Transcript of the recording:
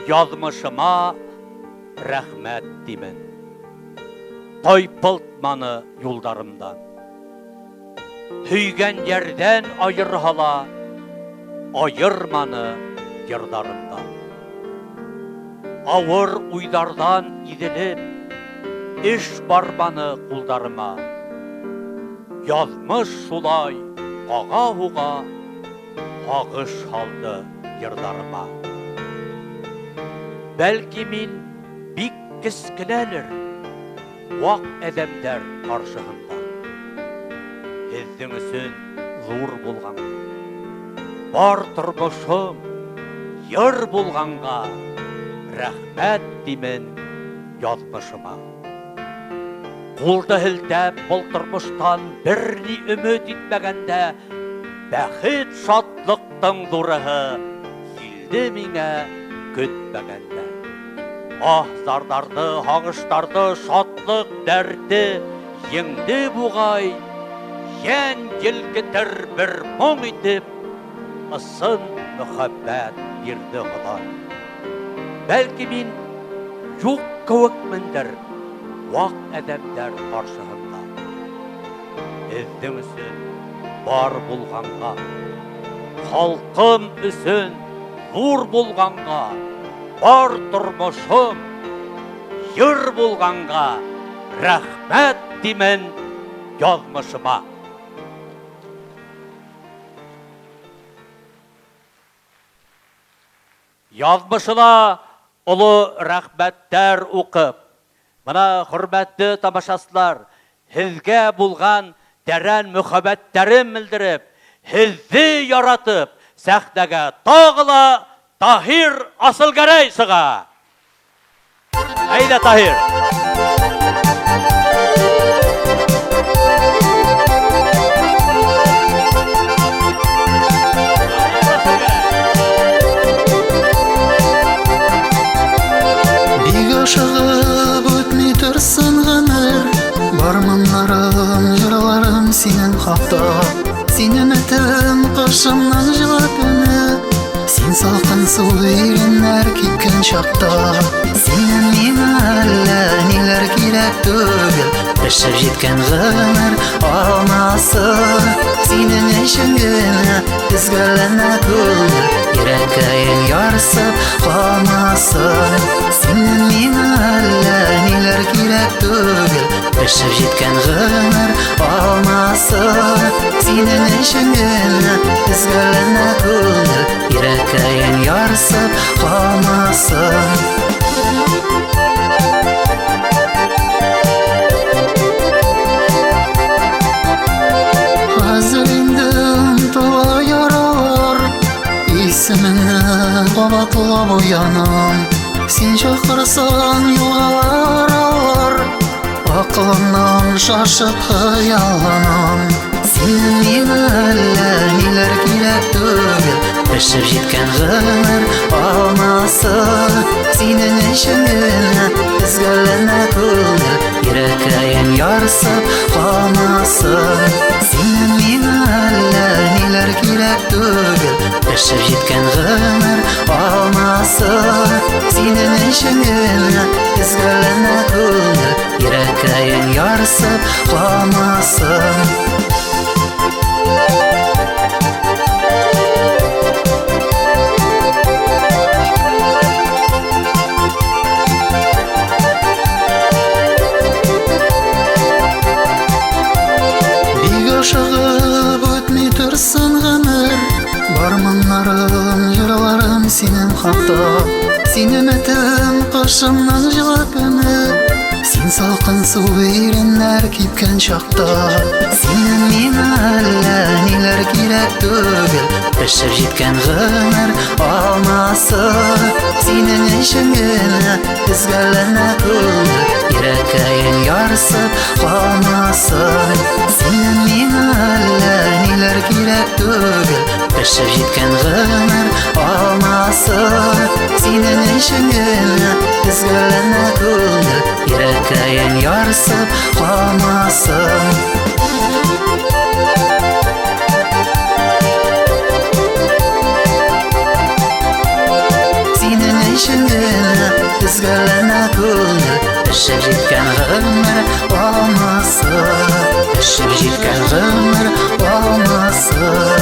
Yazmışıma rəhmət demin. Toypıltmanı yollarımdan. Hüygen yerden ayır hala, ayırmanı yırlarımdan. Ağır uydardan idilip, iş barmanı kuldarıma. Yazmış sulay, ağa huğa, ağış haldı yırlarıma. Belki min bik kiskilenir, vak edemler karşığında. Hizdin üçün zor bulgan, bar turmuşum, yır bulganға, rəhmət demin yazmışıma. Qolda hildəp bolturmuştan birni ümit etmegende, bәхет şadlıqtın duruhu, yildi mine kütmegende. Zardardı, hağıştardı, şadlık derdi, yengdi buğay, yen yelgitir bir muң itip, ısın mühabbet birdi Xuday. Belki min yok kövükmindir, vak edemler karşığında. Hizdin üçün bar bulganға, halkım üçün zor bulganға, bar turmuşum, yır bulganға, rəhmət demin yazmışıma. Yazmışına ulu rəhmətlər uqıb, bana hürmetli tamaşasılar, hizge bulgan deren mühabbetlerim bildirip, hizzi yaratıp, səhdəgə tağıla Tahir Asılgərey sığa. Haydi Tahir. Шығып өтмей тұрсын ғымыр, бармынларым, жырларым сенің хақта. Сен үмітім қышымнан жылап үні, сен салқын су үйренер кеткен шақта. Сенің мен әлі нелер керек түгіл, ішіп жеткен ғымыр алмасы. Сенің ішіңгіні ізгіліні көңіл, ерекайын ярсып қалмасын. Сенің мен әлі нелер керек түгіл, ішіп жеткен ғымыр алмасы. Сенің ішіңгіні ізгіліні көңіл, ерекайын ярсып қалмасын. Есіміңі қабатлап оянам, сен шақырсаң юғалар, ақылымнан шашып қияланам. Сенің мен әлі нелер керек түгіл, ішіп жеткен ғымыр алмасы. Сенің ішіңгіні ізгіліні көңіл, ерекайын ярсып қалмасын. Сенің мен әлі нелер керек түгіл, ішіп жеткен ғымыр алмасы. Сенің ішіңгіні ізгіліні көңіл, ерекайын ярсып қалмасын. Шығып өтмей тұрсын ғымыр, бармынларым, жырларым сенің хақта. Сен үмітім қышымнан жылап үні, сен салқын су үйренер кеткен шақта. Сенің мен әлі нелер керек түгіл, ішіп жеткен ғымыр алмасы. Сенің ішіңгіні ізгіліні көңіл, ерекайын ярсып қалмасын. Сенің мен әлі нелер керек түгіл, ішіп жеткен ғымыр алмасы. Сенің ішіңгіні ізгіліні көңіл, ерекайын ярсып қалмасын. Сенің бишигенә Үзгәләнә күңел Эшеп җиткән гомер алмасы Эшеп җиткән гомер алмасы